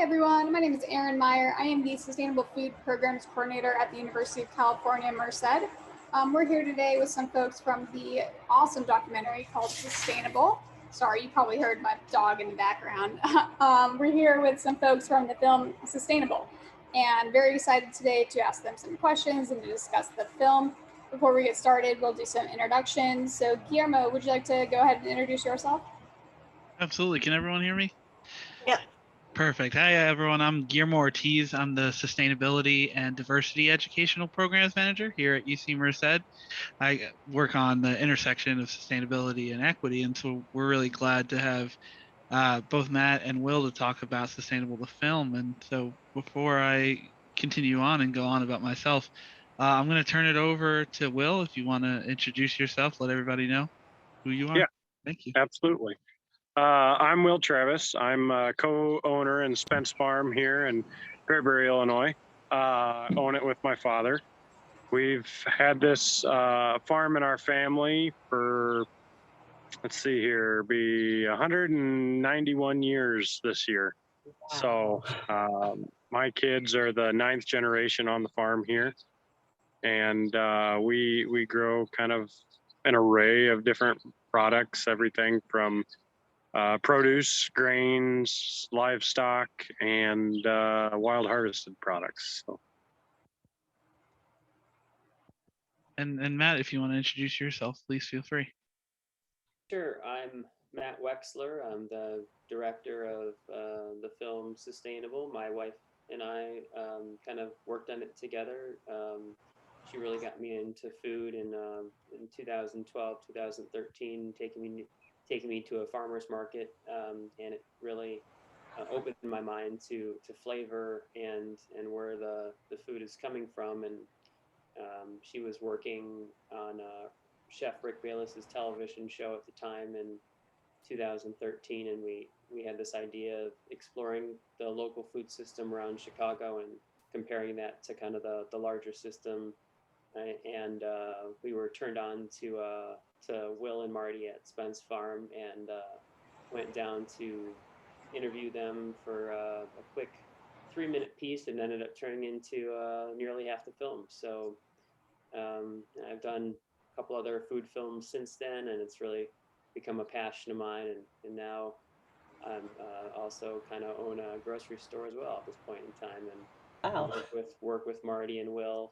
everyone, my name is Erin Meyer. I am the Sustainable Food Programs Coordinator at the University of California, Merced. We're here today with some folks from the awesome documentary called Sustainable. Sorry, you probably heard my dog in the background. We're here with some folks from the film Sustainable, and very excited today to ask them some questions and to discuss the film. Before we get started, we'll do some introductions. So Guillermo, would you like to go ahead and introduce yourself? Absolutely. Can everyone hear me? Yeah. Perfect. Hi, everyone. I'm Guillermo Ortiz. I'm the Sustainability and Diversity Educational Programs Manager here at UC Merced. I work on the intersection of sustainability and equity, and so we're really glad to have both Matt and Will to talk about Sustainable the film. And so before I continue on and go on about myself, I'm going to turn it over to Will. If you want to introduce yourself, let everybody know who you are. Yeah. Thank you. Absolutely. I'm Will Travis. I'm a co-owner in Spence Farm here in Fairbury, Illinois. Own it with my father. We've had this farm in our family for, let's see here, be 191 years this year. Wow. So my kids are the 9th generation on the farm here. And we grow kind of an array of different products, everything from produce, grains, livestock, and wild harvested products. So. And Matt, if you want to introduce yourself, please feel free. Sure. I'm Matt Wechsler. I'm the director of the film Sustainable. My wife and I kind of worked on it together. She really got me into food in 2012, 2013, taking me to a farmer's market, and it really opened my mind to flavor and where the food is coming from. And she was working on Chef Rick Bayless's television show at the time in 2013, and we had this idea of exploring the local food system around Chicago and comparing that to kind of the larger system. And we were turned on to Will and Marty at Spence Farm, and went down to interview them for a quick 3-minute piece, and ended up turning into nearly half the film. So I've done a couple other food films since then, and it's really become a passion of mine. And now I'm also kind of own a grocery store as well at this point in time, and Wow. work with Marty and Will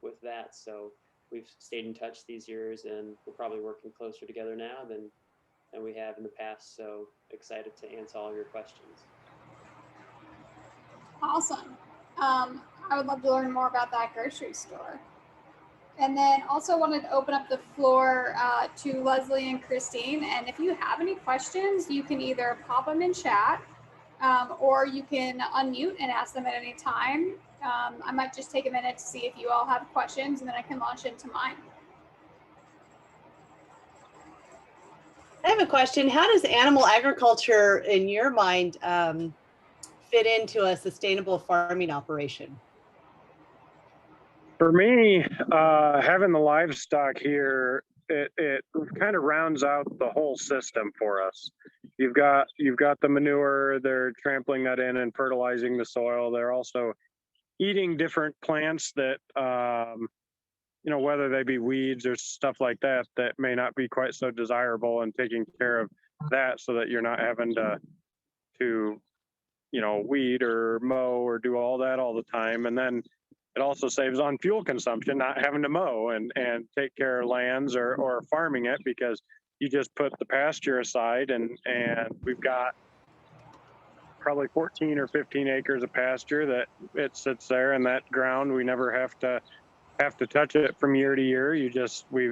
with that. So we've stayed in touch these years, and we're probably working closer together now than we have in the past. So excited to answer all your questions. Awesome. I would love to learn more about that grocery store. And then also wanted to open up the floor to Leslie and Christine. And if you have any questions, you can either pop them in chat, or you can unmute and ask them at any time. I might just take a minute to see if you all have questions, and then I can launch into mine. I have a question. How does animal agriculture, in your mind, fit into a sustainable farming operation? For me, having the livestock here, it kind of rounds out the whole system for us. You've got the manure, they're trampling that in and fertilizing the soil. They're also eating different plants that, whether they be weeds or stuff like that, that may not be quite so desirable, and taking care of that so that you're not having to weed or mow or do all that all the time. And then it also saves on fuel consumption, not having to mow and take care of lands or farming it, because you just put the pasture aside, and we've got probably 14 or 15 acres of pasture that it sits there in that ground. We never have to touch it from year to year.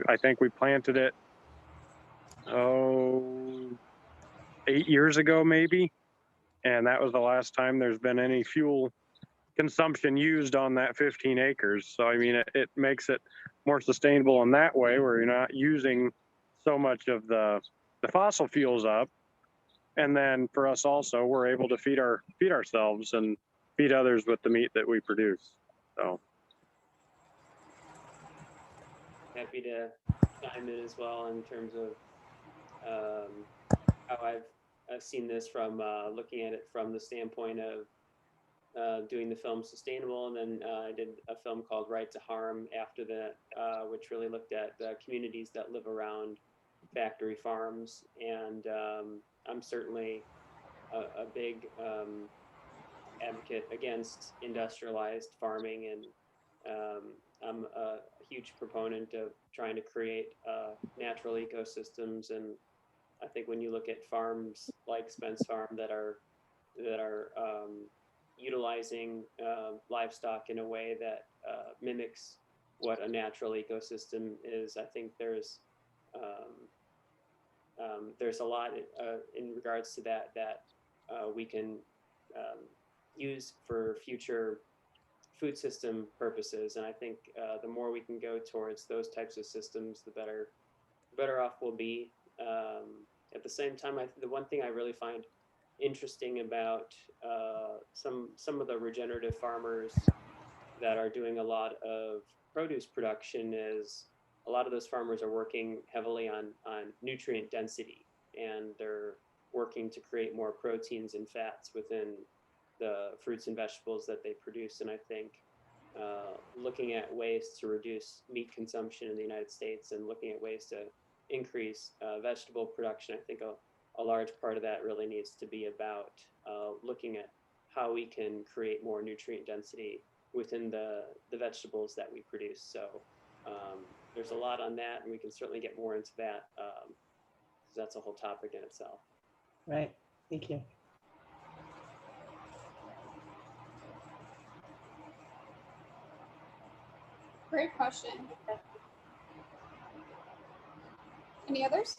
I think we planted it 8 years ago maybe, and that was the last time there's been any fuel consumption used on that 15 acres. So I mean, it makes it more sustainable in that way, where you're not using so much of the fossil fuels up. And then for us also, we're able to feed ourselves and feed others with the meat that we produce. So Happy to chime in as well in terms of how I've I've seen this from looking at it from the standpoint of doing the film Sustainable, and then I did a film called Right to Harm after that, which really looked at the communities that live around factory farms. And I'm certainly a big advocate against industrialized farming, and I'm a huge proponent of trying to create natural ecosystems. And I think when you look at farms like Spence Farm that are utilizing livestock in a way that mimics what a natural ecosystem is, I think there's a lot in regards to that we can use for future food system purposes. And I think the more we can go towards those types of systems, the better off we'll be. At the same time, the one thing I really find interesting about some of the regenerative farmers that are doing a lot of produce production is a lot of those farmers are working heavily on nutrient density, and they're working to create more proteins and fats within the fruits and vegetables that they produce. And I think looking at ways to reduce meat consumption in the United States and looking at ways to increase vegetable production, I think a large part of that really needs to be about looking at how we can create more nutrient density within the vegetables that we produce. So there's a lot on that, and we can certainly get more into that because that's a whole topic in itself. Right. Thank you. Great question. Any others?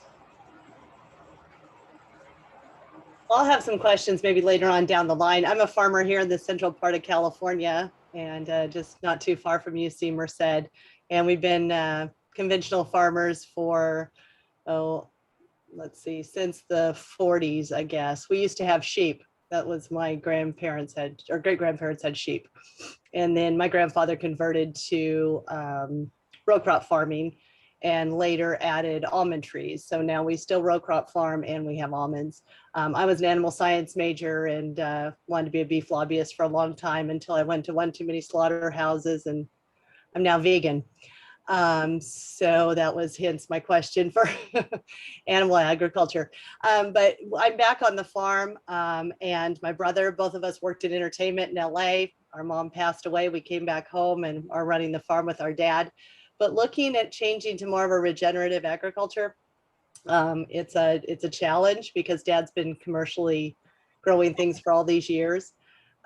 I'll have some questions maybe later on down the line. I'm a farmer here in the central part of California, and just not too far from UC Merced. And we've been conventional farmers for, let's see, since the 40s, I guess. We used to have sheep. That was my grandparents had, or great grandparents had sheep. And then my grandfather converted to row crop farming and later added almond trees. So now we still row crop farm and we have almonds. I was an animal science major and wanted to be a beef lobbyist for a long time until I went to one too many slaughterhouses, and I'm now vegan. So that was hence my question for animal agriculture. But I'm back on the farm, and my brother, both of us worked in entertainment in LA. Our mom passed away. We came back home and are running the farm with our dad. But looking at changing to more of a regenerative agriculture, it's a challenge because dad's been commercially growing things for all these years,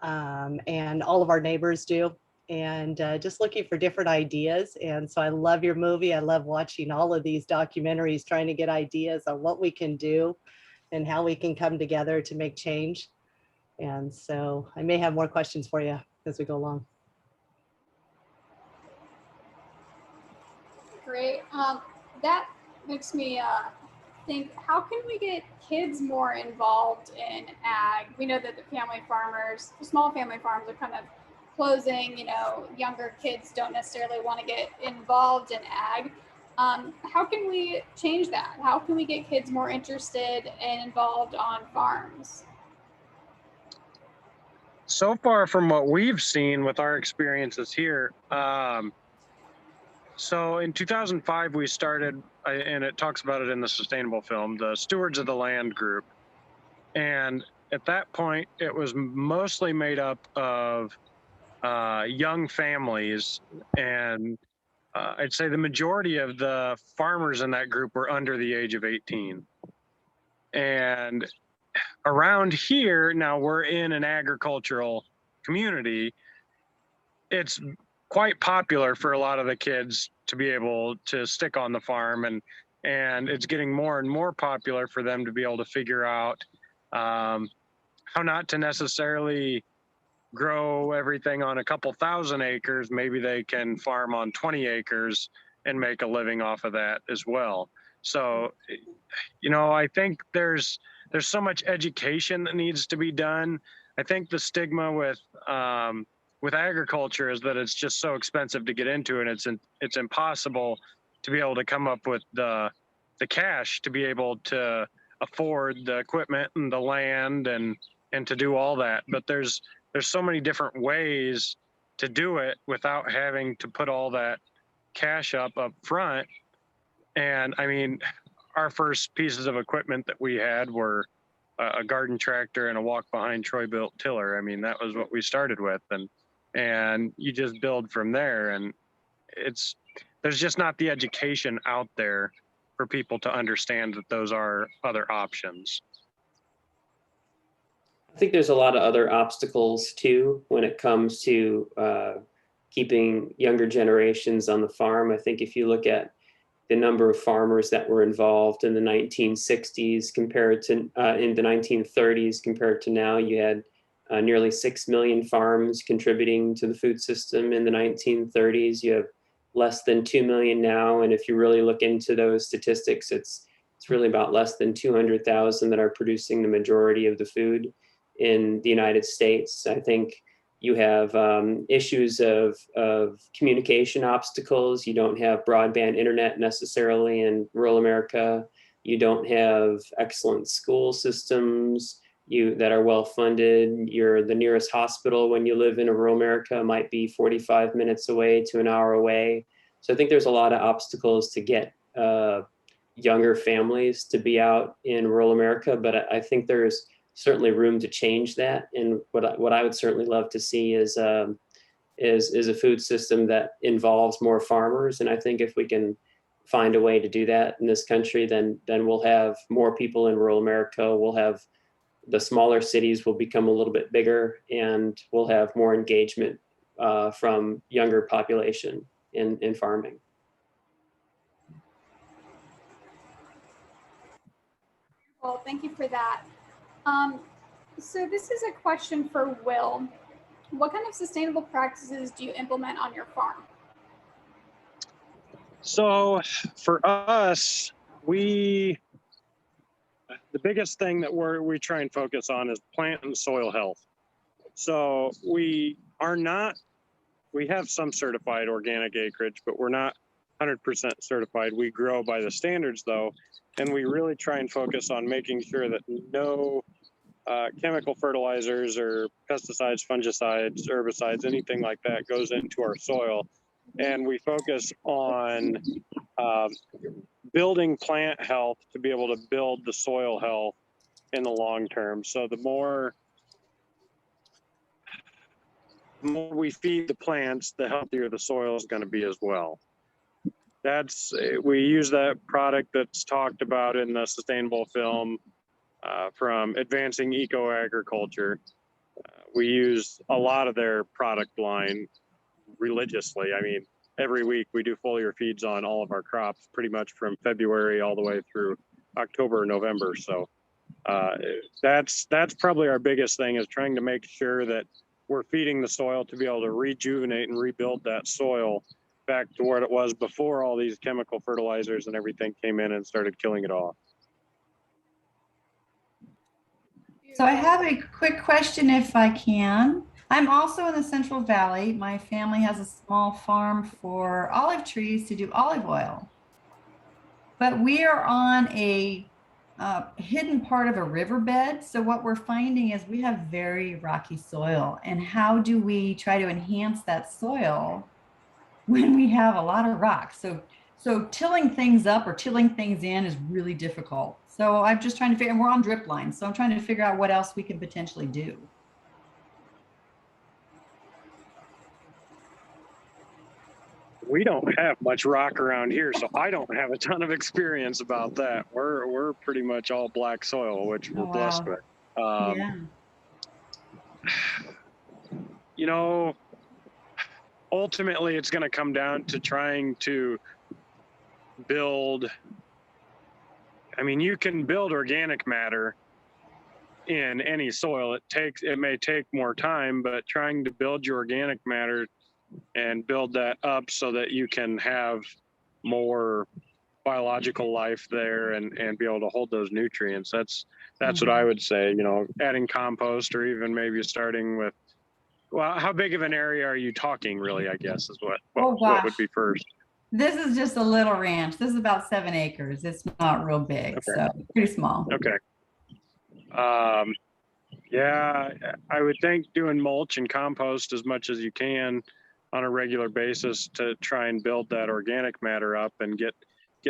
and all of our neighbors do. And just looking for different ideas. And so I love your movie. I love watching all of these documentaries, trying to get ideas on what we can do and how we can come together to make change. And so I may have more questions for you as we go along. Great. That makes me think, how can we get kids more involved in ag? We know that the family farmers, the small family farms are kind of closing, younger kids don't necessarily want to get involved in ag. How can we change that? How can we get kids more interested and involved on farms? So far from what we've seen with our experiences here, so in 2005, we started, and it talks about it in the Sustainable film, the Stewards of the Land group. And at that point, it was mostly made up of young families, and I'd say the majority of the farmers in that group were under the age of 18. And around here, now we're in an agricultural community, it's quite popular for a lot of the kids to be able to stick on the farm, and it's getting more and more popular for them to be able to figure out how not to necessarily grow everything on a couple thousand acres. Maybe they can farm on 20 acres and make a living off of that as well. So, I think there's so much education that needs to be done. I think the stigma with agriculture is that it's just so expensive to get into, and it's impossible to be able to come up with the cash to be able to afford the equipment and the land and to do all that. But there's so many different ways to do it without having to put all that cash up front. And I mean, our first pieces of equipment that we had were a garden tractor and a walk behind Troy built tiller. I mean, that was what we started with, and you just build from there. And there's just not the education out there for people to understand that those are other options. I think there's a lot of other obstacles too when it comes to keeping younger generations on the farm. I think if you look at the number of farmers that were involved in the 1960s compared to in the 1930s compared to now, you had nearly 6 million farms contributing to the food system in the 1930s. You have less than 2 million now. And if you really look into those statistics, it's really about less than 200,000 that are producing the majority of the food in the United States. I think you have issues of communication obstacles. You don't have broadband internet necessarily in rural America. You don't have excellent school systems that are well funded. The nearest hospital when you live in rural America might be 45 minutes away to an hour away. So I think there's a lot of obstacles to get younger families to be out in rural America, but I think there's certainly room to change that. And what I would certainly love to see is a food system that involves more farmers. And I think if we can find a way to do that in this country, then we'll have more people in rural America. We'll have the smaller cities will become a little bit bigger, and we'll have more engagement from younger population in farming. Well, thank you for that. So this is a question for Will. What kind of sustainable practices do you implement on your farm? So for us, the biggest thing that we try and focus on is plant and soil health. So we have some certified organic acreage, but we're not 100% certified. We grow by the standards though, and we really try and focus on making sure that no chemical fertilizers or pesticides, fungicides, herbicides, anything like that goes into our soil. And we focus on building plant health to be able to build the soil health in the long term. So the more we feed the plants, the healthier the soil is going to be as well. We use that product that's talked about in the sustainable film from Advancing Eco-Agriculture. We use a lot of their product line religiously. I mean, every week we do foliar feeds on all of our crops, pretty much from February all the way through October or November. So that's probably our biggest thing, is trying to make sure that we're feeding the soil to be able to rejuvenate and rebuild that soil back to where it was before all these chemical fertilizers and everything came in and started killing it off. So I have a quick question if I can. I'm also in the Central Valley. My family has a small farm for olive trees to do olive oil. But we are on a hidden part of a riverbed. So what we're finding is we have very rocky soil. And how do we try to enhance that soil when we have a lot of rocks? So tilling things up or tilling things in is really difficult. So I'm just trying to figure, and we're on drip lines. So I'm trying to figure out what else we can potentially do. We don't have much rock around here, so I don't have a ton of experience about that. We're pretty much all black soil, which we're blessed with. Yeah. You know, ultimately it's going to come down to trying to build. I mean, you can build organic matter in any soil. It may take more time, but trying to build your organic matter and build that up so that you can have more biological life there and be able to hold those nutrients. That's what I would say, you know, adding compost, or even maybe starting with, well, how big of an area are you talking really, I guess is what would be first. This is just a little ranch. This is about 7 acres. It's not real big, Okay. so pretty small. Okay. Yeah, I would think doing mulch and compost as much as you can on a regular basis to try and build that organic matter up and get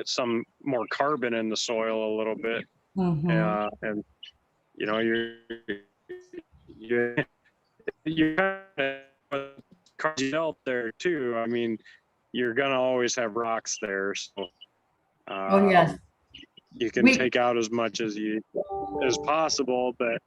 some more carbon in the soil a little bit. Mhm. And you know, you cards dealt there too. I mean, you're gonna always have rocks there, so Oh, yes. you can We, take out as much as possible, but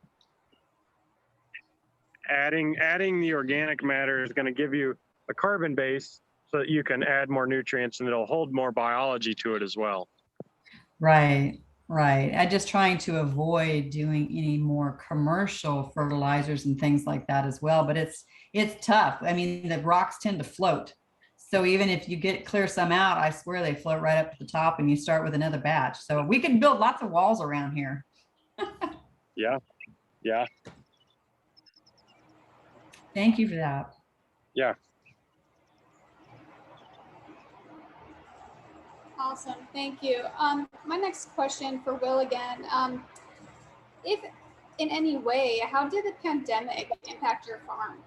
adding the organic matter is going to give you a carbon base so that you can add more nutrients and it'll hold more biology to it as well. right, right. I'm just trying to avoid doing any more commercial fertilizers and things like that as well. But it's tough. I mean, the rocks tend to float. So even if you clear some out, I swear they float right up to the top and you start with another batch. So we can build lots of walls around here. Yeah. Yeah. Thank you for that. Yeah. Awesome, thank you. My next question for Will again. If in any way, how did the pandemic impact your farm?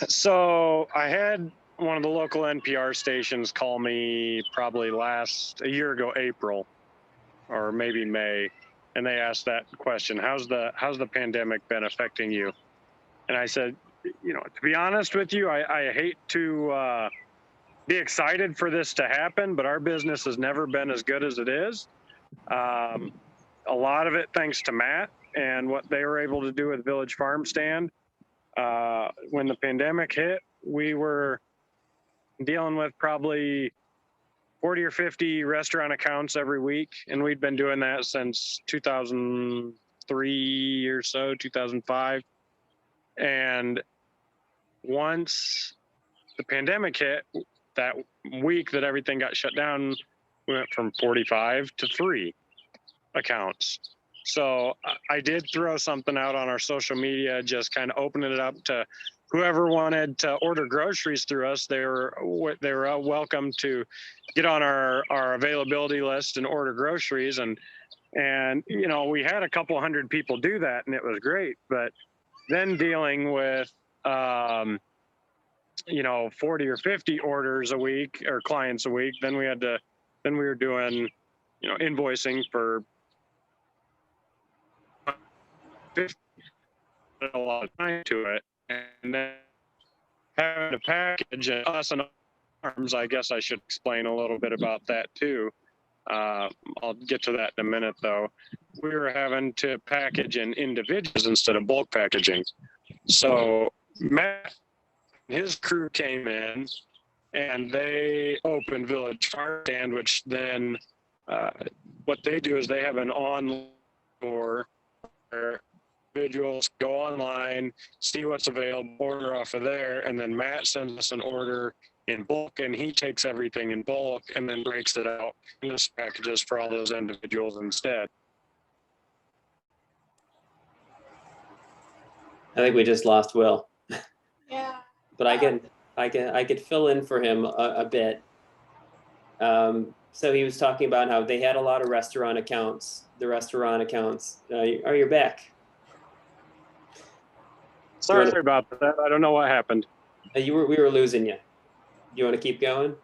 So I had one of the local NPR stations call me probably a year ago, April, or maybe May, and they asked that question: how's the pandemic been affecting you? And I said, you know, to be honest with you, I hate to be excited for this to happen, but our business has never been as good as it is. A lot of it thanks to Matt and what they were able to do with Village Farm Stand. When the pandemic hit, we were dealing with probably 40 or 50 restaurant accounts every week, and we'd been doing that since 2003 or so, 2005. And once the pandemic hit, that week that everything got shut down, we went from 45 to 3 accounts. So I did throw something out on our social media, just kind of opening it up to whoever wanted to order groceries through us. They were welcome to get on our availability list and order groceries. And you know, we had a couple hundred people do that, and it was great. But then dealing with you know, 40 or 50 orders a week or clients a week, then we were doing, you know, invoicing for 50, a lot of time to it, and then having to package us and farms. I guess I should explain a little bit about that too. I'll get to that in a minute, though. We were having to package in individuals instead of bulk packaging. So Matt and his crew came in and they opened Village Farm Stand, which then what they do is they have an online store where individuals go online, see what's available, order off of there, and then Matt sends us an order in bulk, and he takes everything in bulk and then breaks it out into packages for all those individuals instead. I think we just lost Will. Yeah. But I could fill in for him a bit. So he was talking about how they had a lot of restaurant accounts. The restaurant accounts. You're back. Sorry about that. I don't know what happened. We were losing you. You want to keep going?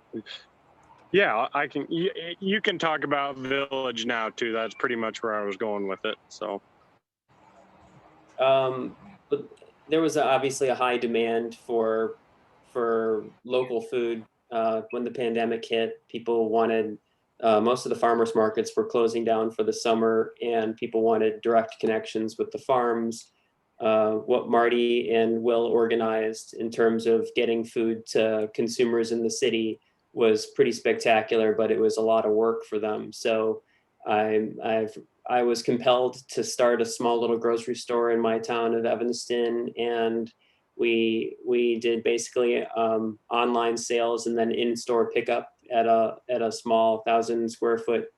Yeah, I can. You can talk about Village now too. That's pretty much where I was going with it. So. But there was obviously a high demand for local food when the pandemic hit. People wanted most of the farmers markets were closing down for the summer, and people wanted direct connections with the farms. What Marty and Will organized in terms of getting food to consumers in the city was pretty spectacular, but it was a lot of work for them. So I was compelled to start a small little grocery store in my town of Evanston, and we did basically online sales and then in-store pickup at a small 1,000 square foot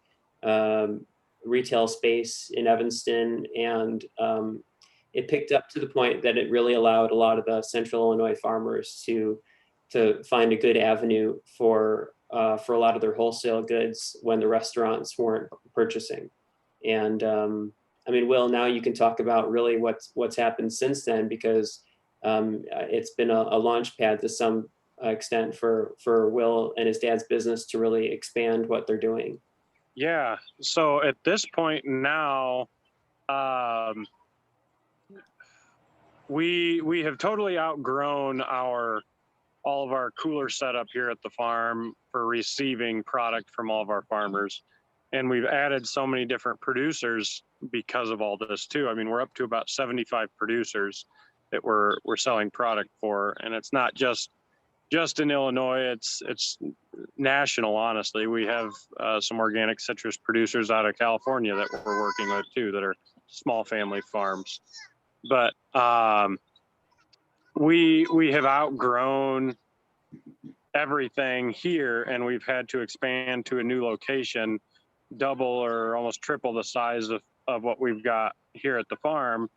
retail space in Evanston, and it picked up to the point that it really allowed a lot of the Central Illinois farmers to to find a good avenue for a lot of their wholesale goods when the restaurants weren't purchasing. And I mean, Will, now you can talk about really what's happened since then, because it's been a launch pad to some extent for Will and his dad's business to really expand what they're doing. Yeah. So at this point now, we have totally outgrown all of our cooler setup here at the farm for receiving product from all of our farmers. And we've added so many different producers because of all this too. I mean, we're up to about 75 producers that we're selling product for. And it's not just in Illinois, it's national, honestly. We have some organic citrus producers out of California that we're working with too, that are small family farms. But we have outgrown everything here, and we've had to expand to a new location, double or almost triple the size of what we've got here at the farm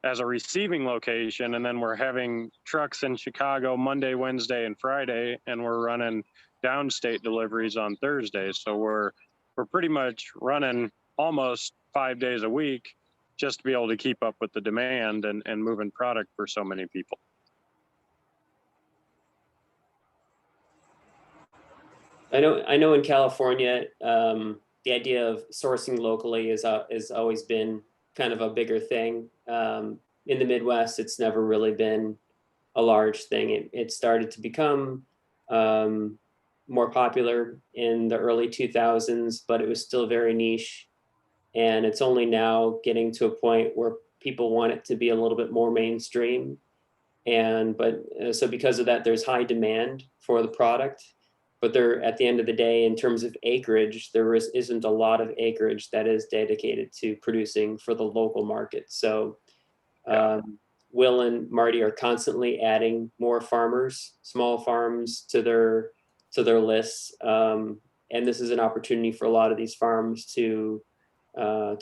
as a receiving location. And then we're having trucks in Chicago Monday, Wednesday, and Friday, and we're running downstate deliveries on Thursdays. So we're pretty much running almost 5 days a week just to be able to keep up with the demand and moving product for so many people. I know in California, the idea of sourcing locally is always been kind of a bigger thing. In the Midwest, it's never really been a large thing. It started to become more popular in the early 2000s, but it was still very niche. And it's only now getting to a point where people want it to be a little bit more mainstream. So because of that, there's high demand for the product. But there, at the end of the day, in terms of acreage, there isn't a lot of acreage that is dedicated to producing for the local market. So Will and Marty are constantly adding more farmers, small farms to their lists. And this is an opportunity for a lot of these farms to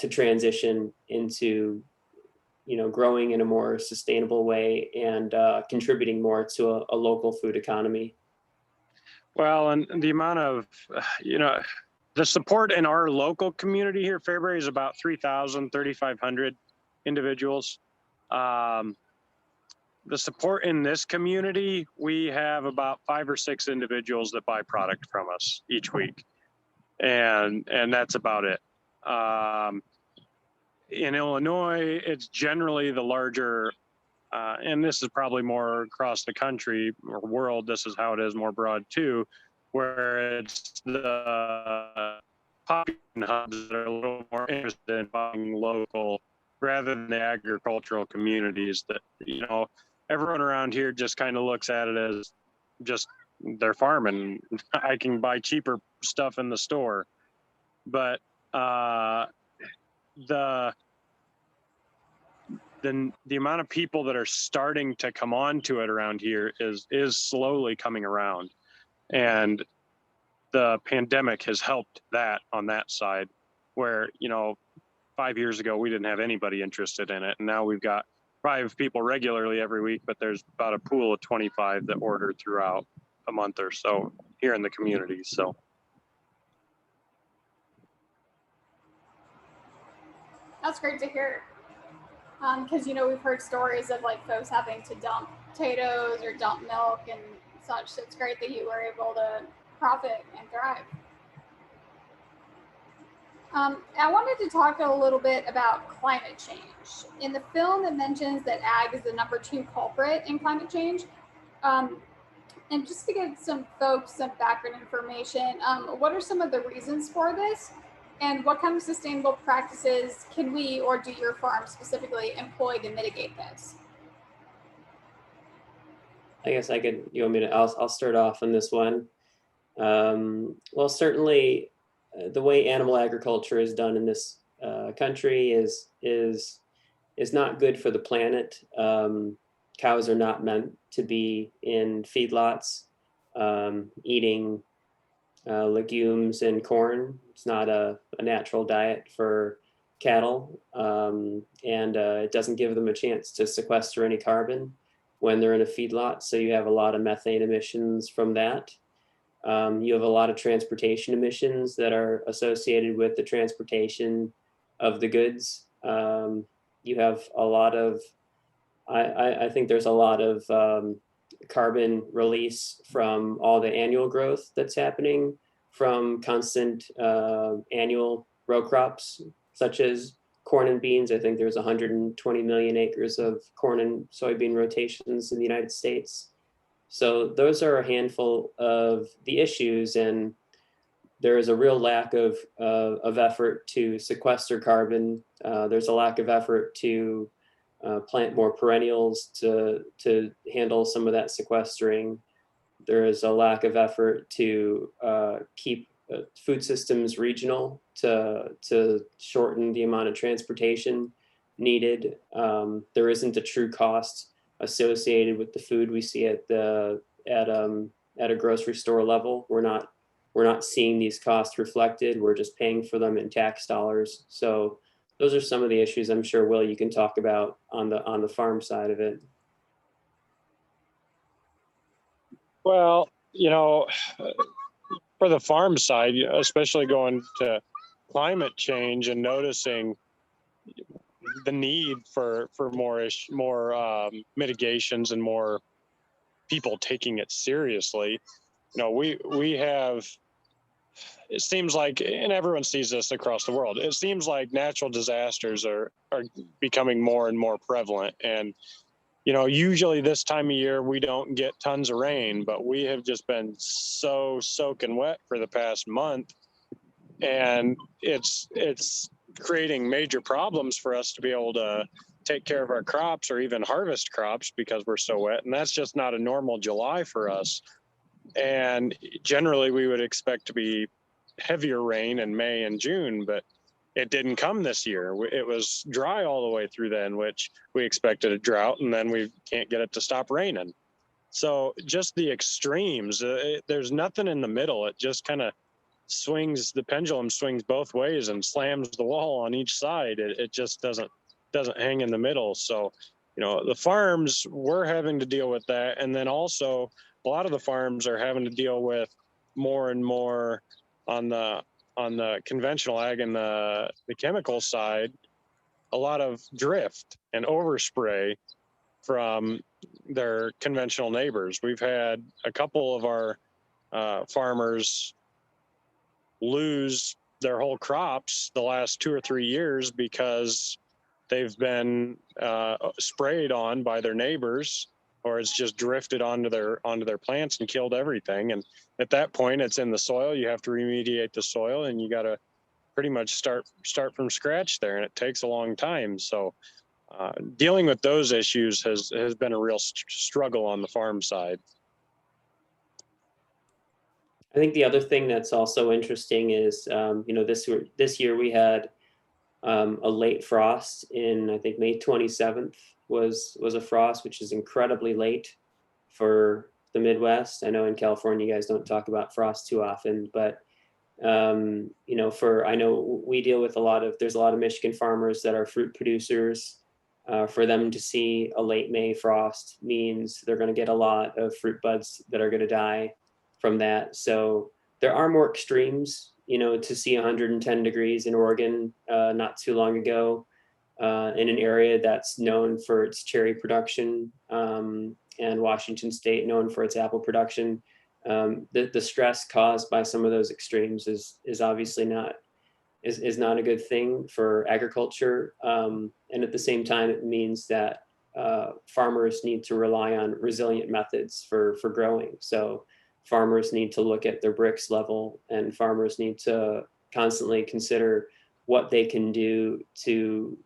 transition into, growing in a more sustainable way and contributing more to a local food economy. Well, and the amount of, the support in our local community here, Fairbury, is about 3,500 individuals. The support in this community, we have about 5 or 6 individuals that buy product from us each week. And that's about it. In Illinois, it's generally the larger, and this is probably more across the country or world, this is how it is more broad too, where it's the population hubs that are a little more interested in buying local rather than the agricultural communities that, everyone around here just kind of looks at it as just they're farming. I can buy cheaper stuff in the store. But the amount of people that are starting to come on to it around here is slowly coming around. And the pandemic has helped that on that side where, 5 years ago, we didn't have anybody interested in it. And now we've got 5 people regularly every week, but there's about a pool of 25 that order throughout a month or so here in the community. So. That's great to hear. Because, we've heard stories of folks having to dump potatoes or dump milk and such. So it's great that you were able to profit and thrive. I wanted to talk a little bit about climate change. In the film, it mentions that ag is the #2 culprit in climate change. And just to give some folks some background information, what are some of the reasons for this? And what kind of sustainable practices can we, or do your farm specifically, employ to mitigate this? I guess I'll start off on this one. Well, certainly the way animal agriculture is done in this country is not good for the planet. Cows are not meant to be in feedlots eating legumes and corn. It's not a natural diet for cattle, and it doesn't give them a chance to sequester any carbon, when they're in a feedlot. So you have a lot of methane emissions from that. You have a lot of transportation emissions that are associated with the transportation of the goods. You have a lot of, I think there's a lot of carbon release from all the annual growth that's happening from constant annual row crops, such as corn and beans. I think there's 120 million acres of corn and soybean rotations in the United States. So those are a handful of the issues, and there is a real lack of effort to sequester carbon. There's a lack of effort to plant more perennials to handle some of that sequestering. There is a lack of effort to keep food systems regional to shorten the amount of transportation needed. There isn't a true cost associated with the food we see at a grocery store level. We're not seeing these costs reflected. We're just paying for them in tax dollars. So those are some of the issues I'm sure, Will, you can talk about on the farm side of it. Well, for the farm side, especially going to climate change and noticing the need for more mitigations and more people taking it seriously. We have, it seems like, and everyone sees this across the world, it seems like natural disasters are becoming more and more prevalent. And usually this time of year we don't get tons of rain, but we have just been so soaking wet for the past month, and it's creating major problems for us to be able to take care of our crops or even harvest crops because we're so wet. And that's just not a normal July for us. And generally we would expect to be heavier rain in May and June, but it didn't come this year. It was dry all the way through then, which we expected a drought, and then we can't get it to stop raining. So just the extremes, there's nothing in the middle. It just kind of the pendulum swings both ways and slams the wall on each side. It just doesn't hang in the middle. So, the farms, we're having to deal with that. And then also a lot of the farms are having to deal with more and more on the conventional ag and the chemical side, a lot of drift and overspray from their conventional neighbors. We've had a couple of our farmers lose their whole crops the last 2 or 3 years because they've been sprayed on by their neighbors, or it's just drifted onto their plants and killed everything. And at that point, it's in the soil. You have to remediate the soil, and you got to pretty much start from scratch there, and it takes a long time. So dealing with those issues has been a real struggle on the farm side. I think the other thing that's also interesting is, this year we had a late frost in, I think, May 27th was a frost, which is incredibly late for the Midwest. I know in California, you guys don't talk about frost too often, but I know we deal with there's a lot of Michigan farmers that are fruit producers. For them to see a late May frost means they're going to get a lot of fruit buds that are going to die from that. So there are more extremes, to see 110 degrees in Oregon not too long ago, in an area that's known for its cherry production, and Washington State known for its apple production. The stress caused by some of those extremes is obviously not a good thing for agriculture. And at the same time, it means that farmers need to rely on resilient methods for growing. So farmers need to look at their bricks level, and farmers need to constantly consider what they can do to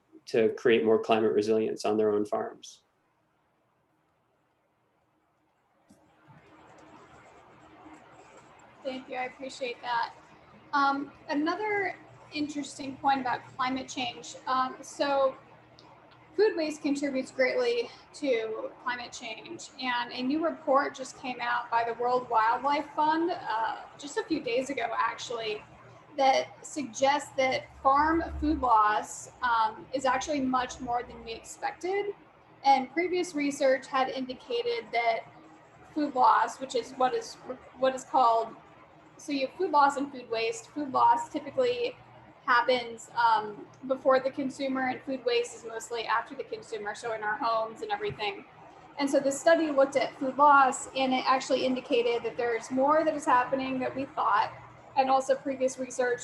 create more climate resilience on their own farms. Thank you, I appreciate that. Another interesting point about climate change. So food waste contributes greatly to climate change, and a new report just came out by the World Wildlife Fund just a few days ago, actually, that suggests that farm food loss is actually much more than we expected. And previous research had indicated that food loss, which is what is called, so you have food loss and food waste. Food loss typically happens before the consumer, and food waste is mostly after the consumer, so in our homes and everything. And so this study looked at food loss, and it actually indicated that there's more that is happening that we thought. And also previous research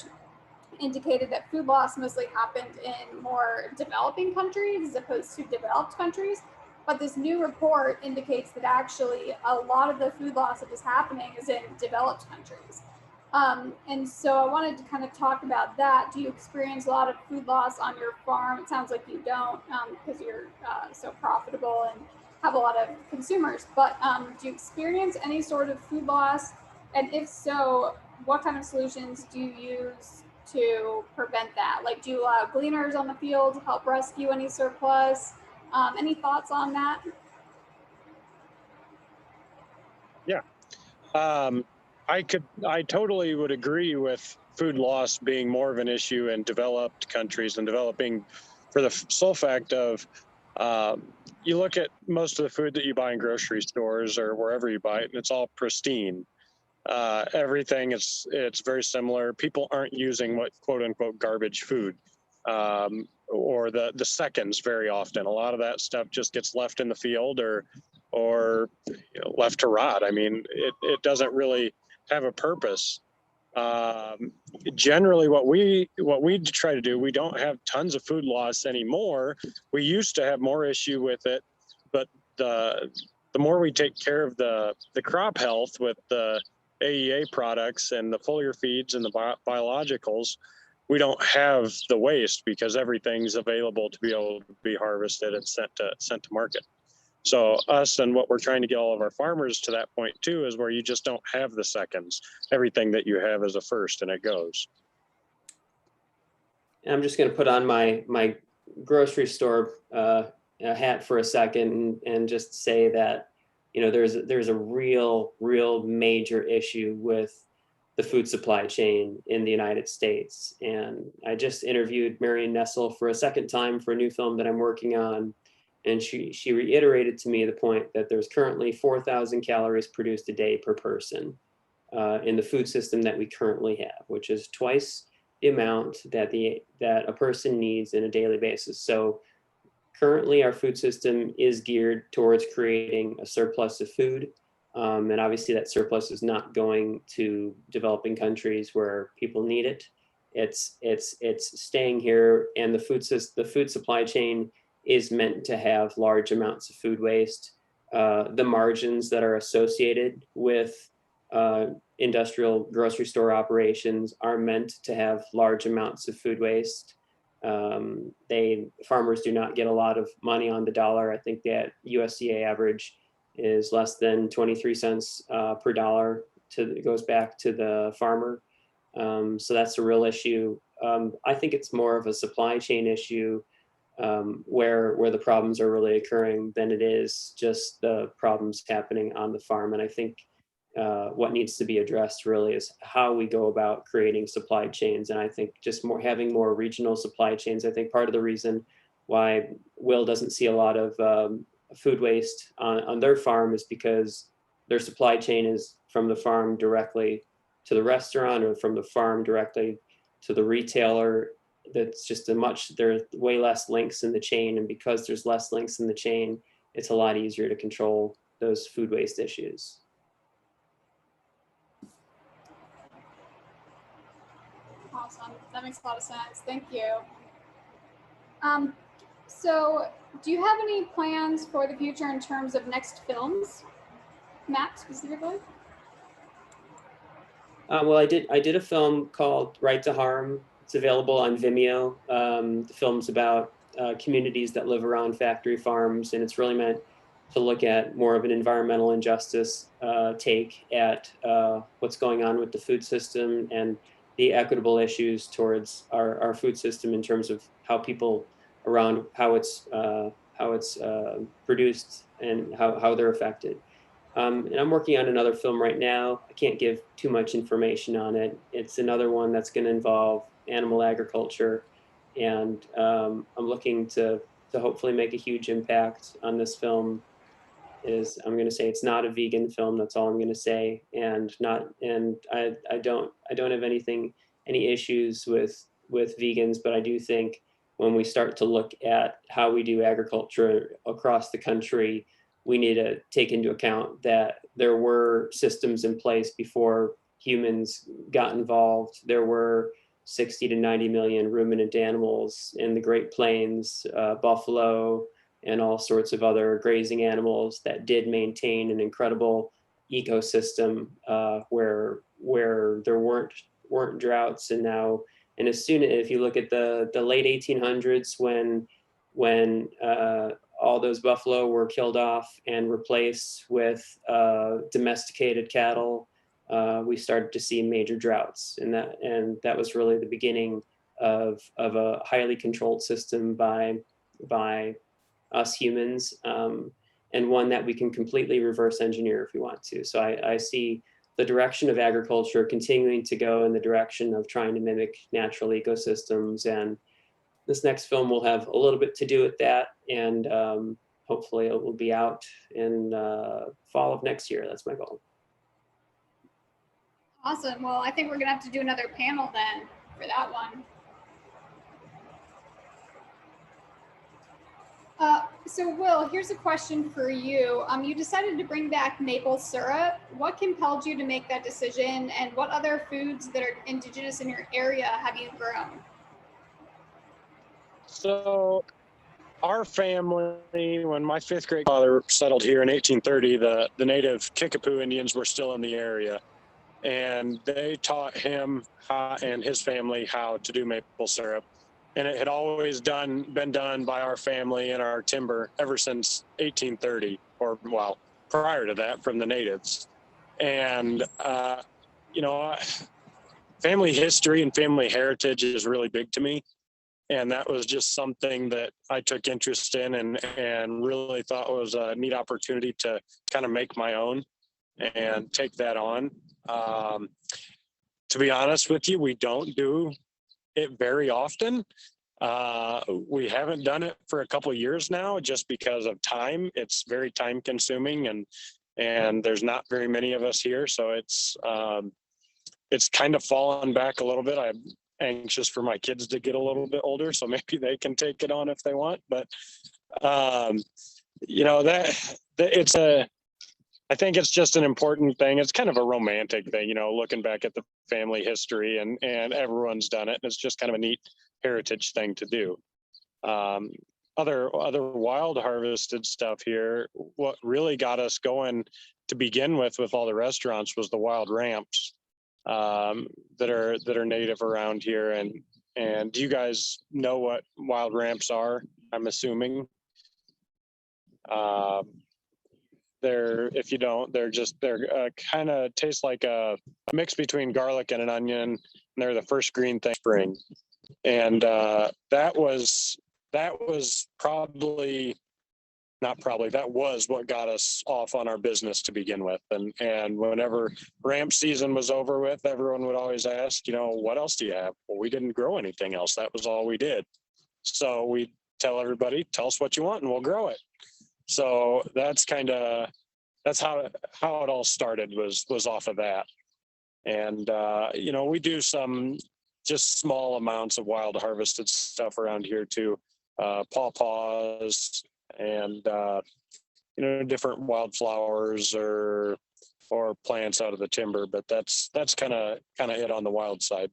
indicated that food loss mostly happened in more developing countries as opposed to developed countries. But this new report indicates that actually a lot of the food loss that is happening is in developed countries. And so I wanted to kind of talk about that. Do you experience a lot of food loss on your farm? It sounds like you don't, because you're so profitable and have a lot of consumers. But do you experience any sort of food loss? And if so, what kind of solutions do you use to prevent that? Like, do you allow gleaners on the field to help rescue any surplus? Any thoughts on that? Yeah. I totally would agree with food loss being more of an issue in developed countries than developing, for the sole fact of you look at most of the food that you buy in grocery stores or wherever you buy it, and it's all pristine. Everything it's very similar. People aren't using what quote unquote garbage food or the seconds very often. A lot of that stuff just gets left in the field or left to rot. I mean, it doesn't really have a purpose. Generally, what we try to do, we don't have tons of food loss anymore. We used to have more issue with it, but the more we take care of the crop health with the AEA products and the foliar feeds and the biologicals, we don't have the waste because everything's available to be able to be harvested and sent to market. So us and what we're trying to get all of our farmers to that point too is where you just don't have the seconds. Everything that you have is a first and it goes. I'm just going to put on my grocery store hat for a second and just say that, there's a real major issue with the food supply chain in the United States. And I just interviewed Marion Nessel for a second time for a new film that I'm working on. And she reiterated to me the point that there's currently 4,000 calories produced a day per person in the food system that we currently have, which is twice the amount that a person needs in a daily basis. So currently our food system is geared towards creating a surplus of food. And obviously that surplus is not going to developing countries where people need it. It's staying here, and the food supply chain is meant to have large amounts of food waste. The margins that are associated with industrial grocery store operations are meant to have large amounts of food waste. Farmers do not get a lot of money on the dollar. I think that USDA average is less than 23 cents per dollar. It goes back to the farmer. So that's a real issue. I think it's more of a supply chain issue where the problems are really occurring than it is just the problems happening on the farm. And I think what needs to be addressed really is how we go about creating supply chains. And I think just having more regional supply chains. I think part of the reason why Will doesn't see a lot of food waste on their farm is because their supply chain is from the farm directly to the restaurant or from the farm directly to the retailer. That's just there are way less links in the chain. And because there's less links in the chain, it's a lot easier to control those food waste issues. Awesome. That makes a lot of sense. Thank you. So do you have any plans for the future in terms of next films, Matt, specifically? Well, I did a film called Right to Harm. It's available on Vimeo. The film's about communities that live around factory farms, and it's really meant to look at more of an environmental injustice take at what's going on with the food system and the equitable issues towards our food system in terms of how people around how it's produced and how they're affected. And I'm working on another film right now. I can't give too much information on it. It's another one that's going to involve animal agriculture, and I'm looking to hopefully make a huge impact on this film is, I'm going to say it's not a vegan film. That's all I'm going to say. And I don't have any issues with vegans, but I do think when we start to look at how we do agriculture across the country, we need to take into account that there were systems in place before humans got involved. There were 60 to 90 million ruminant animals in the Great Plains, buffalo, and all sorts of other grazing animals that did maintain an incredible ecosystem where there weren't droughts. And now, and if you look at the late 1800s, when all those buffalo were killed off and replaced with domesticated cattle, we started to see major droughts, and that was really the beginning of a highly controlled system by us humans, and one that we can completely reverse engineer if we want to. So I see the direction of agriculture continuing to go in the direction of trying to mimic natural ecosystems, and this next film will have a little bit to do with that, and hopefully it will be out in fall of next year. That's my goal. Awesome. Well, I think we're going to have to do another panel then for that one. So Will, here's a question for you. You decided to bring back maple syrup. What compelled you to make that decision, and what other foods that are indigenous in your area have you grown? So our family, when my fifth grade father settled here in 1830, the native Kickapoo Indians were still in the area, and they taught him and his family how to do maple syrup. And it had always been done by our family and our timber ever since 1830, or well, prior to that, from the natives. And family history and family heritage is really big to me. And that was just something that I took interest in and really thought was a neat opportunity to kind of make my own and take that on. To be honest with you, we don't do it very often. We haven't done it for a couple of years now just because of time. It's very time consuming, and there's not very many of us here. So it's kind of fallen back a little bit. I'm anxious for my kids to get a little bit older, so maybe they can take it on if they want. But I think it's just an important thing. It's kind of a romantic thing, looking back at the family history and everyone's done it. And it's just kind of a neat heritage thing to do. Other wild harvested stuff here, what really got us going to begin with all the restaurants was the wild ramps that are native around here. And do you guys know what wild ramps are? I'm assuming. If you don't, they're kind of taste like a mix between garlic and an onion, and they're the first green thing spring. And that was what got us off on our business to begin with. And whenever ramp season was over with, everyone would always ask, what else do you have? Well, we didn't grow anything else. That was all we did. So we tell everybody, tell us what you want and we'll grow it. So that's how it all started, was off of that. And we do some just small amounts of wild harvested stuff around here too, pawpaws and different wildflowers or plants out of the timber. But that's kind of it on the wild side.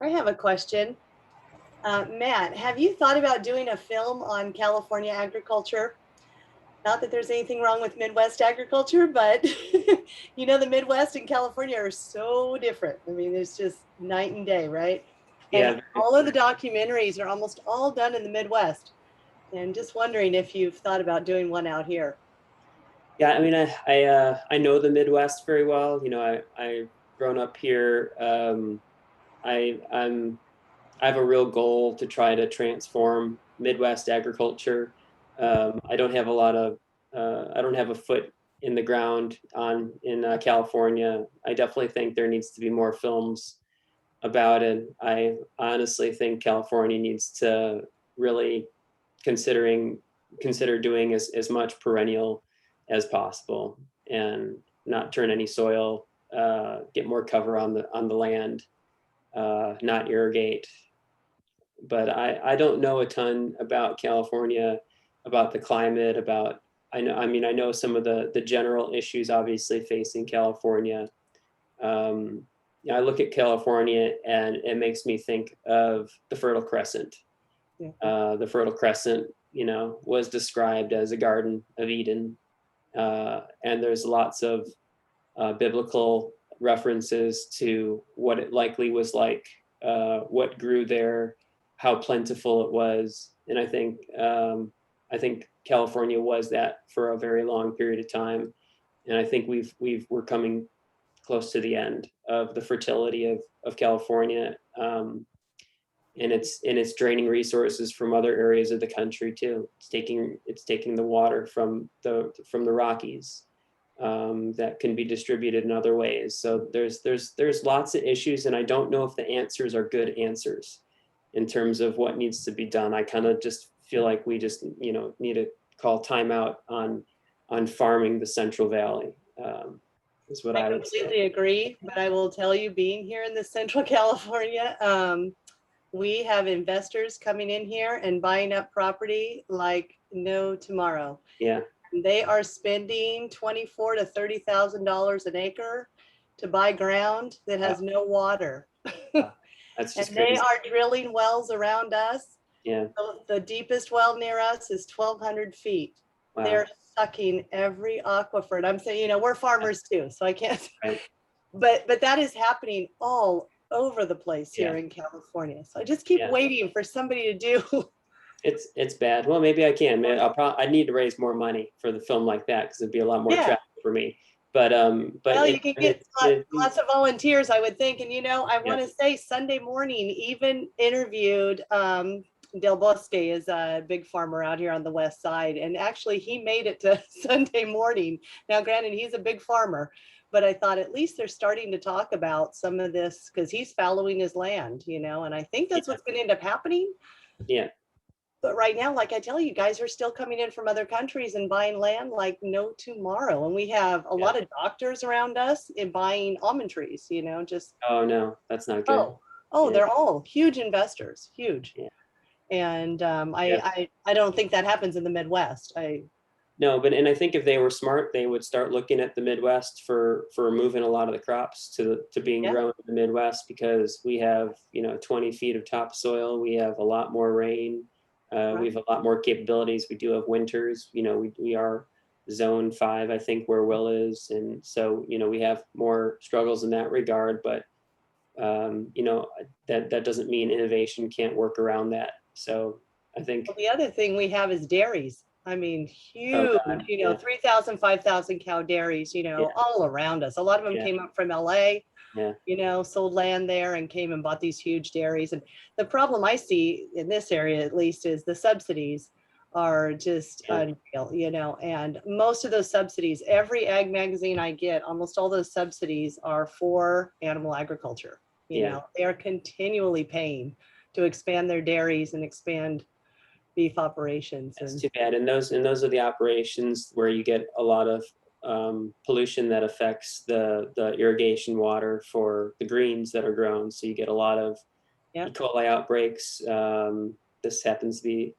I have a question. Matt, have you thought about doing a film on California agriculture? Not that there's anything wrong with Midwest agriculture, but the Midwest and California are so different. I mean, it's just night and day, right? And all of the documentaries are almost all done in the Midwest. And just wondering if you've thought about doing one out here. Yeah, I mean, I know the Midwest very well. I've grown up here. I have a real goal to try to transform Midwest agriculture. I don't have a foot in the ground in California. I definitely think there needs to be more films about it. I honestly think California needs to really consider doing as much perennial as possible and not turn any soil, get more cover on the land, not irrigate. But I don't know a ton about California, about the climate, about I know some of the general issues obviously facing California. I look at California and it makes me think of the Fertile Crescent. The Fertile Crescent, was described as a Garden of Eden, and there's lots of biblical references to what it likely was like, what grew there, how plentiful it was, and I think California was that for a very long period of time, and I think we're coming close to the end of the fertility of California, and it's draining resources from other areas of the country too. It's taking the water from the Rockies, that can be distributed in other ways. So there's lots of issues, and I don't know if the answers are good answers in terms of what needs to be done. I kind of just feel like we just need to call timeout on farming the Central Valley. Is what I would completely say. agree, but I will tell you, being here in the Central California, we have investors coming in here and buying up property like no tomorrow. Yeah. They are spending $24,000 to $30,000 an acre to buy ground that has no water. That's just And crazy. they are drilling wells around us. Yeah. The deepest well near us is 1,200 feet. Wow. They're sucking every aquifer. And I'm saying, we're farmers too, so I can't. Right. But that is happening all over the place here Yeah. in California. So I just keep waiting for somebody to do. It's bad. Well, maybe I can. I need to raise more money for the film like that because it'd be a lot more attractive for me. But well, you can get lots of volunteers, I would think. And I want to say Sunday morning even interviewed Del Bosque is a big farmer out here on the west side, and actually he made it to Sunday morning. Now, granted, he's a big farmer, but I thought at least they're starting to talk about some of this because he's fallowing his land, and I think that's what's going to end up happening. Yeah. But right now, like I tell you, guys are still coming in from other countries and buying land like no tomorrow. And we have a lot of doctors around us in buying almond trees, just. Oh, no, that's not good. They're all huge investors, huge. Yeah. And I don't think that happens in the Midwest. No, and I think if they were smart, they would start looking at the Midwest for moving a lot of the crops to being grown in the Midwest, because we have 20 feet of topsoil. We have a lot more rain. We have a lot more capabilities. We do have winters. We are zone 5, I think, where Will is, and so we have more struggles in that regard. But that doesn't mean innovation can't work around that. So I think the other thing we have is dairies. I mean, huge, 3,000, 5,000 cow dairies, all around us. A lot of them came up from LA, sold land there and came and bought these huge dairies. And the problem I see in this area, at least, is the subsidies are just unreal, and most of those subsidies, every ag magazine I get, almost all those subsidies are for animal agriculture. They are continually paying to expand their dairies and expand beef operations. That's too bad. And those are the operations where you get a lot of pollution that affects the irrigation water for the greens that are grown. So you get a lot of E. coli outbreaks. This happens to be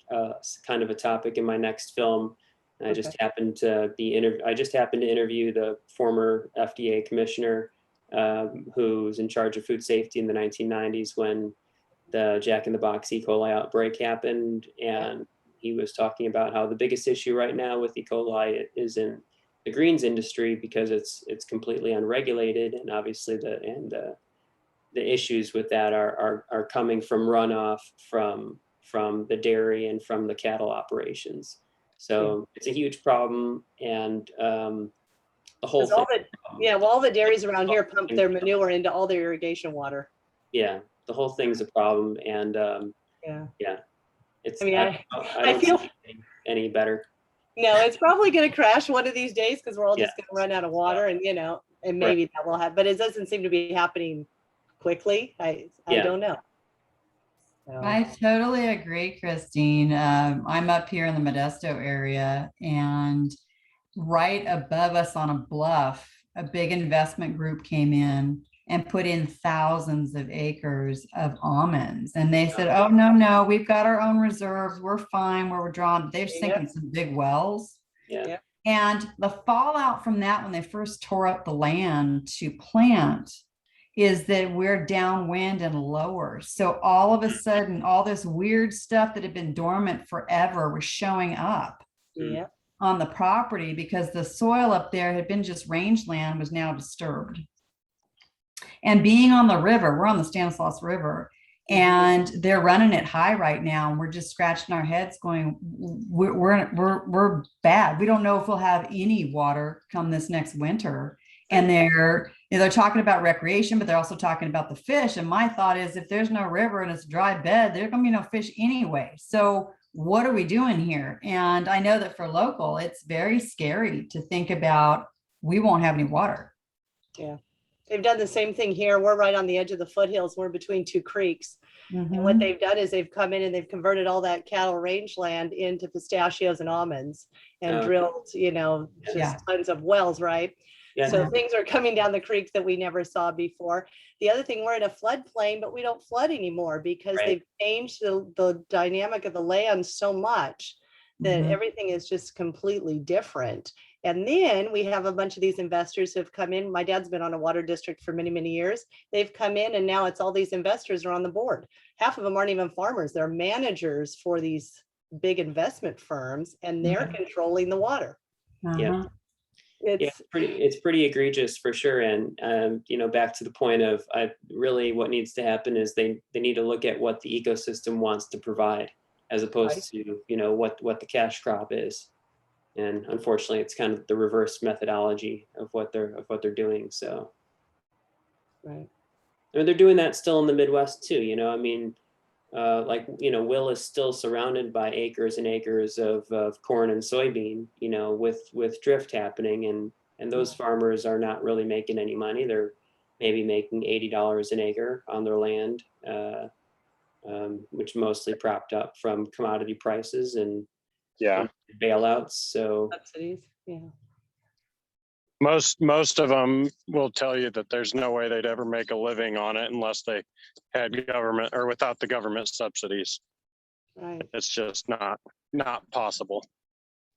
kind of a topic in my next film. I just happened to interview the former FDA commissioner who's in charge of food safety in the 1990s when the Jack in the Box E. coli outbreak happened, and he was talking about how the biggest issue right now with E. coli is in the greens industry because it's completely unregulated, and obviously the issues with that are coming from runoff from the dairy and from the cattle operations. So it's a huge problem, and the whole thing. All the dairies around here pump their manure into all their irrigation water. Yeah, the whole thing's a problem, and it's. I mean, I don't feel any better. No, it's probably going to crash one of these days because we're all Yeah. just going to run out of water, and and maybe that will happen. But it doesn't seem to be happening quickly. I don't know. So. I totally agree, Christine. I'm up here in the Modesto area, and right above us on a bluff, a big investment group came in and put in thousands of acres of almonds. And they said, oh, no, we've got our own reserves. We're fine where we're drawn. They're sinking some big wells. Yeah. And the fallout from that, when they first tore up the land to plant, is that we're downwind and lower. So all of a sudden, all this weird stuff that had been dormant forever was showing up on the property because the soil up there had been just rangeland, was now disturbed. And being on the river, we're on the Stanislaus River, and they're running it high right now. And we're just scratching our heads going, we're bad. We don't know if we'll have any water come this next winter. And they're talking about recreation, but they're also talking about the fish. And my thought is, if there's no river and it's a dry bed, there's going to be no fish anyway. So what are we doing here? And I know that for local, it's very scary to think about, we won't have any water. Yeah. They've done the same thing here. We're right on the edge of the foothills. We're between two creeks. And what they've done is they've come in and they've converted all that cattle rangeland into pistachios and almonds and drilled, just tons of wells, right? Yeah. So things are coming down the creek that we never saw before. The other thing, we're in a floodplain, but we don't flood anymore because they've changed the dynamic of the land so much that everything is just completely different. And then we have a bunch of these investors who have come in. My dad's been on a water district for many, many years. They've come in and now it's all these investors are on the board. Half of them aren't even farmers. They're managers for these big investment firms, and they're controlling the water. Yeah. It's pretty egregious for sure. And, back to the point of really what needs to happen is they need to look at what the ecosystem wants to provide as opposed to, what the cash crop is. And unfortunately, it's kind of the reverse methodology of what they're doing. So, I mean, they're doing that still in the Midwest too. Will is still surrounded by acres and acres of corn and soybean. With drift happening, and those farmers are not really making any money. They're maybe making $80 an acre on their land, which mostly propped up from commodity prices and bailouts. So subsidies. Most of them will tell you that there's no way they'd ever make a living on it unless they had government or without the government subsidies. Right. It's just not possible.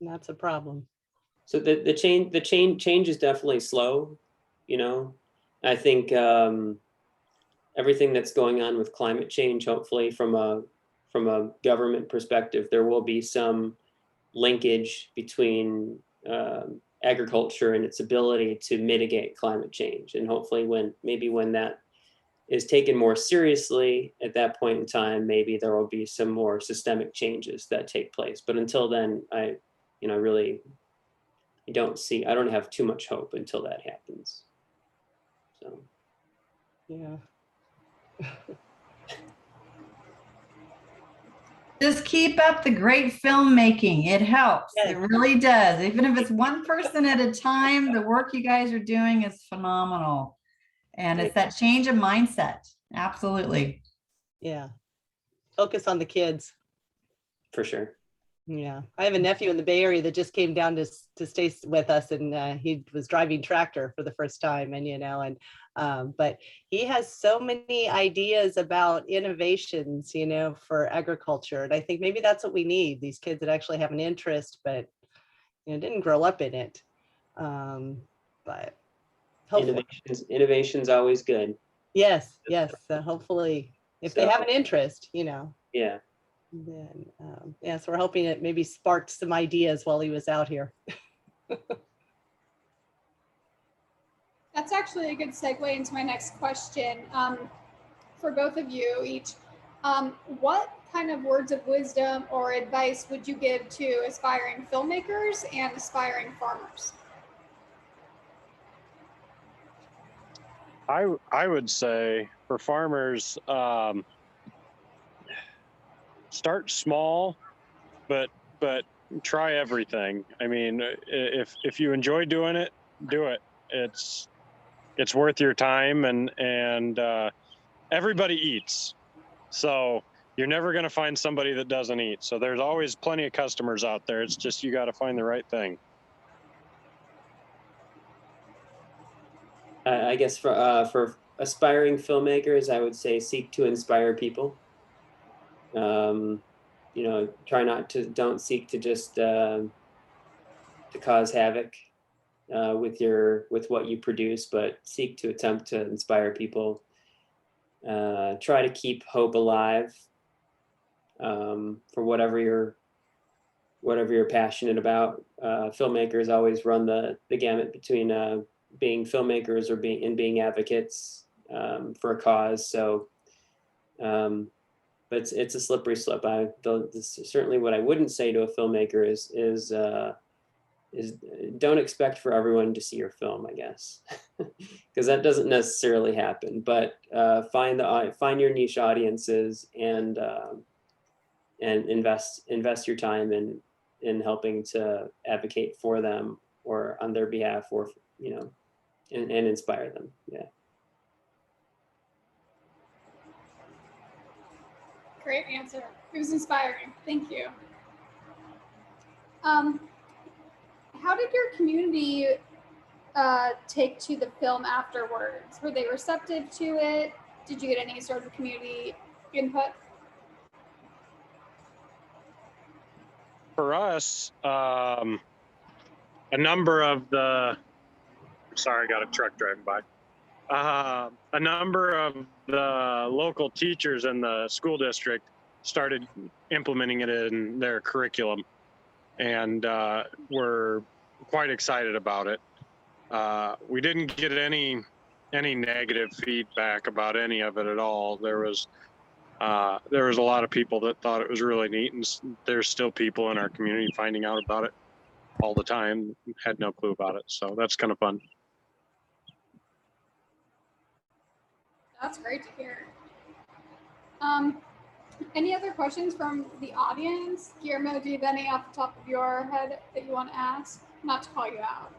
And that's a problem. So the change is definitely slow. I think everything that's going on with climate change, hopefully from a government perspective, there will be some linkage between agriculture and its ability to mitigate climate change. And hopefully when that is taken more seriously at that point in time, maybe there will be some more systemic changes that take place. But until then, I don't have too much hope until that happens. So. Yeah. Just keep up the great filmmaking. It helps. Yes. It really does. Even if it's one person at a time, the work you guys are doing is phenomenal. And it's that change of mindset. Absolutely. Yeah. Focus on the kids. For sure. Yeah. I have a nephew in the Bay Area that just came down to stay with us, and he was driving tractor for the first time, and but he has so many ideas about innovations, for agriculture. And I think maybe that's what we need, these kids that actually have an interest, but didn't grow up in it. But hopefully. Innovation's always good. Yes. Hopefully if they have an interest, Yeah. Then so we're hoping it maybe sparked some ideas while he was out here. That's actually a good segue into my next question. For both of you each, what kind of words of wisdom or advice would you give to aspiring filmmakers and aspiring farmers? I would say for farmers, start small, but try everything. I mean, if you enjoy doing it, do it. It's worth your time, and everybody eats. So you're never going to find somebody that doesn't eat. So there's always plenty of customers out there. It's just you got to find the right thing. I guess for aspiring filmmakers, I would say seek to inspire people. You know, don't seek to just to cause havoc with what you produce, but seek to attempt to inspire people. Try to keep hope alive for whatever you're passionate about. Filmmakers always run the gamut between being filmmakers or being advocates for a cause. So, but it's a slippery slope. Certainly what I wouldn't say to a filmmaker is don't expect for everyone to see your film, I guess, because that doesn't necessarily happen. But find your niche audiences and invest your time in helping to advocate for them or on their behalf, or and inspire them. Yeah. Great answer. It was inspiring. Thank you. How did your community take to the film afterwards? Were they receptive to it? Did you get any sort of community input? For us, a number of the, sorry, I got a truck driving by. A number of the local teachers in the school district started implementing it in their curriculum, and were quite excited about it. We didn't get any negative feedback about any of it at all. There was a lot of people that thought it was really neat, and there's still people in our community finding out about it all the time, had no clue about it. So that's kind of fun. That's great to hear. Any other questions from the audience? Guillermo, do you have any off the top of your head that you want to ask? Not to call you out.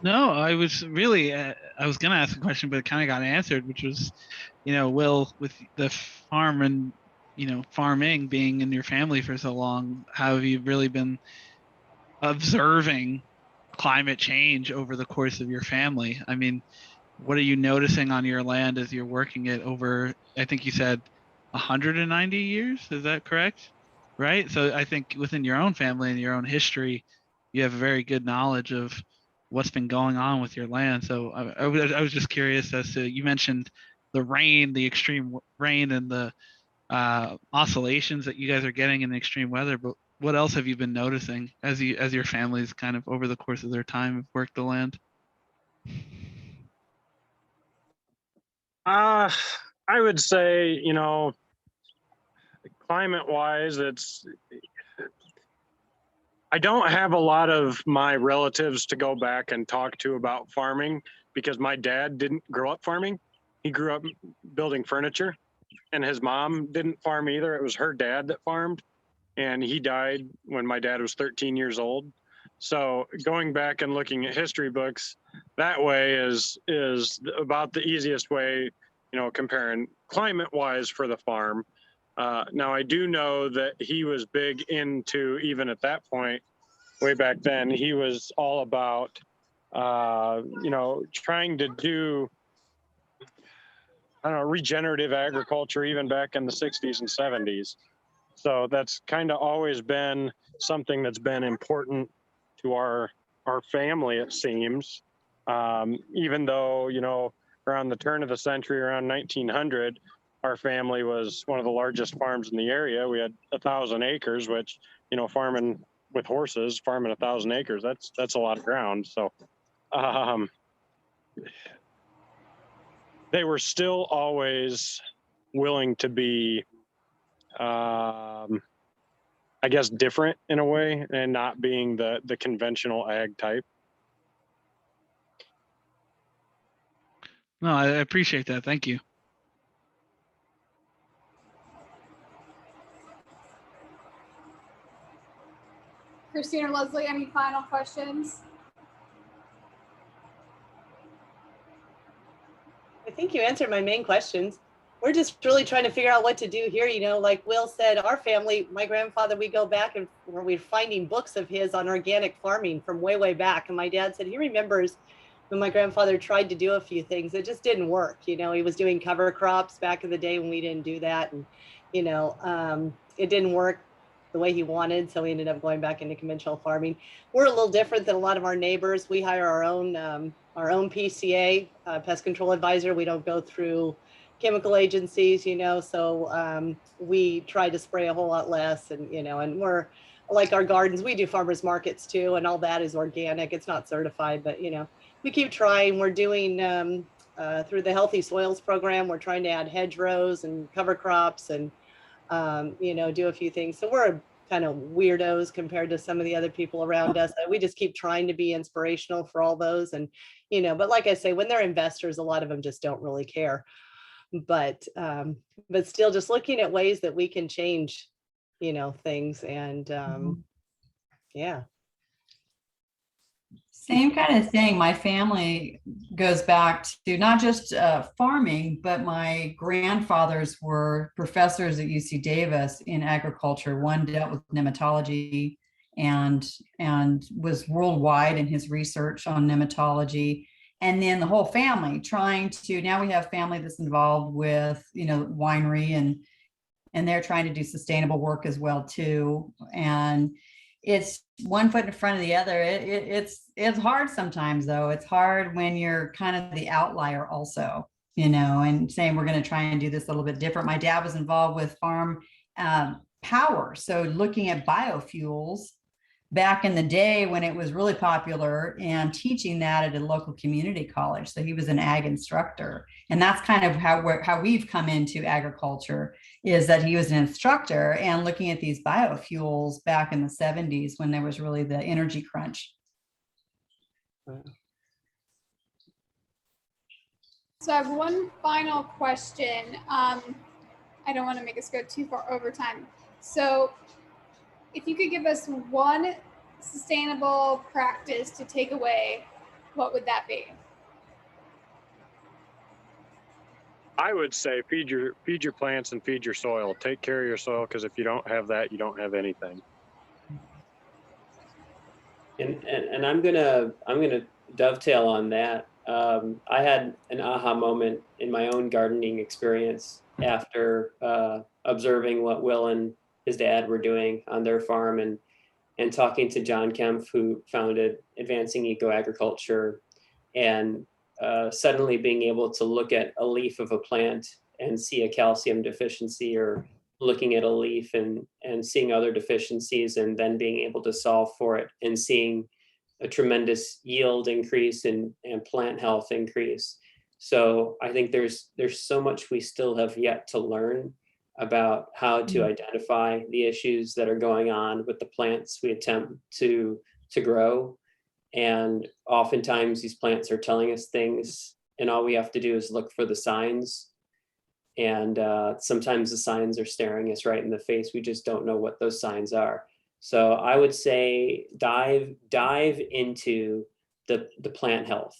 No, I was really, I was going to ask a question, but it kind of got answered, which was, Will, with the farm and, farming being in your family for so long, how have you really been observing climate change over the course of your family? I mean, what are you noticing on your land as you're working it over, I think you said 190 years, is that correct? Right? So I think within your own family and your own history, you have a very good knowledge of what's been going on with your land. So I was just curious as to, you mentioned the rain, the extreme rain and the oscillations that you guys are getting in the extreme weather, but what else have you been noticing as your families kind of over the course of their time have worked the land? I would say, climate-wise, I don't have a lot of my relatives to go back and talk to about farming, because my dad didn't grow up farming. He grew up building furniture, and his mom didn't farm either. It was her dad that farmed, and he died when my dad was 13 years old. So going back and looking at history books that way is about the easiest way, comparing climate-wise for the farm. Now, I do know that he was big into, even at that point, way back then, he was all about, trying to do, regenerative agriculture, even back in the 60s and 70s. So that's kind of always been something that's been important to our family, it seems. Even though, around the turn of the century, around 1900, our family was one of the largest farms in the area. We had 1,000 acres, which, farming with horses, farming 1,000 acres, that's a lot of ground. So they were still always willing to be, I guess, different in a way, and not being the conventional ag type. No, I appreciate that. Thank you. Christine or Leslie, any final questions? I think you answered my main questions. We're just really trying to figure out what to do here. You know, like Will said, our family, my grandfather, we go back and we're finding books of his on organic farming from way, way back. And my dad said he remembers when my grandfather tried to do a few things, it just didn't work. You know, he was doing cover crops back in the day when we didn't do that. And, you know, it didn't work the way he wanted. So we ended up going back into conventional farming. We're a little different than a lot of our neighbors. We hire our own PCA, pest control advisor. We don't go through chemical agencies, you know, so we try to spray a whole lot less, and, you know, and we're like our gardens, we do farmers markets too, and all that is organic. It's not certified, but, you know, we keep trying. We're doing through the Healthy Soils program, we're trying to add hedgerows and cover crops and, you know, do a few things. So we're kind of weirdos compared to some of the other people around us. We just keep trying to be inspirational for all those. And, you know, but like I say, when they're investors, a lot of them just don't really care. But still just looking at ways that we can change, you know, things. And yeah. Same kind of thing. My family goes back to not just farming, but my grandfathers were professors at UC Davis in agriculture. One dealt with nematology and was worldwide in his research on nematology. And then the whole family trying to, now we have family that's involved with, you know, winery and they're trying to do sustainable work as well too. And it's one foot in front of the other. It's hard sometimes though. It's hard when you're kind of the outlier also, you know, and saying we're going to try and do this a little bit different. My dad was involved with farm power. So looking at biofuels back in the day when it was really popular and teaching that at a local community college. So he was an ag instructor. And that's kind of how we've come into agriculture, is that he was an instructor and looking at these biofuels back in the 70s when there was really the energy crunch. So I have one final question. I don't want to make us go too far over time. So if you could give us one sustainable practice to take away, what would that be? I would say feed your plants and feed your soil. Take care of your soil, because if you don't have that, you don't have anything. And I'm gonna dovetail on that. I had an aha moment in my own gardening experience after observing what Will and his dad were doing on their farm, and talking to John Kempf, who founded Advancing Eco Agriculture, and suddenly being able to look at a leaf of a plant and see a calcium deficiency, or looking at a leaf and seeing other deficiencies, and then being able to solve for it, and seeing a tremendous yield increase and plant health increase. So I think there's so much we still have yet to learn about how to identify the issues that are going on with the plants we attempt to grow. And oftentimes these plants are telling us things, and all we have to do is look for the signs. And sometimes the signs are staring us right in the face. We just don't know what those signs are. So I would say dive into the plant health.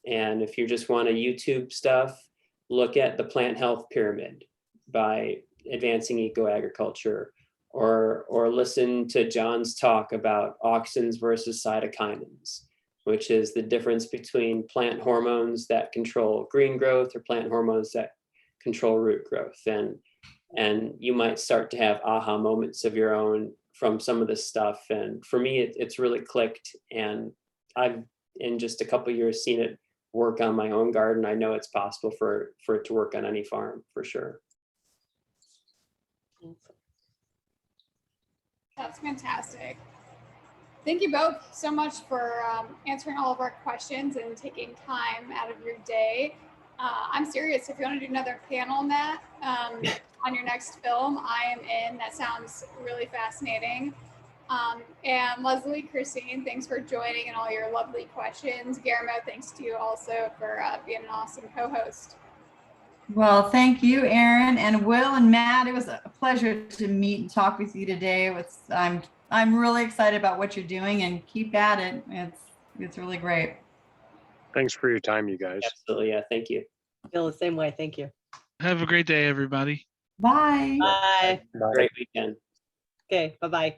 And if you just want to YouTube stuff, look at the plant health pyramid by Advancing Eco Agriculture, or listen to John's talk about auxins versus cytokinins, which is the difference between plant hormones that control green growth or plant hormones that control root growth. And you might start to have aha moments of your own from some of this stuff. And for me, it's really clicked, and I've in just a couple of years seen it work on my own garden. I know it's possible for it to work on any farm, for sure. That's fantastic. Thank you both so much for answering all of our questions and taking time out of your day. I'm serious. If you want to do another panel, Matt, on your next film, I am in. That sounds really fascinating. And Leslie, Christine, thanks for joining and all your lovely questions. Guillermo, thanks to you also for being an awesome co-host. Well, thank you, Erin and Will and Matt. It was a pleasure to meet and talk with you today. I'm I'm really excited about what you're doing, and keep at it. It's really great. Thanks for your time, you guys. Absolutely. Yeah. Thank you. Feel the same way. Thank you. Have a great day, everybody. Bye. Bye. Great weekend. Okay. Bye-bye.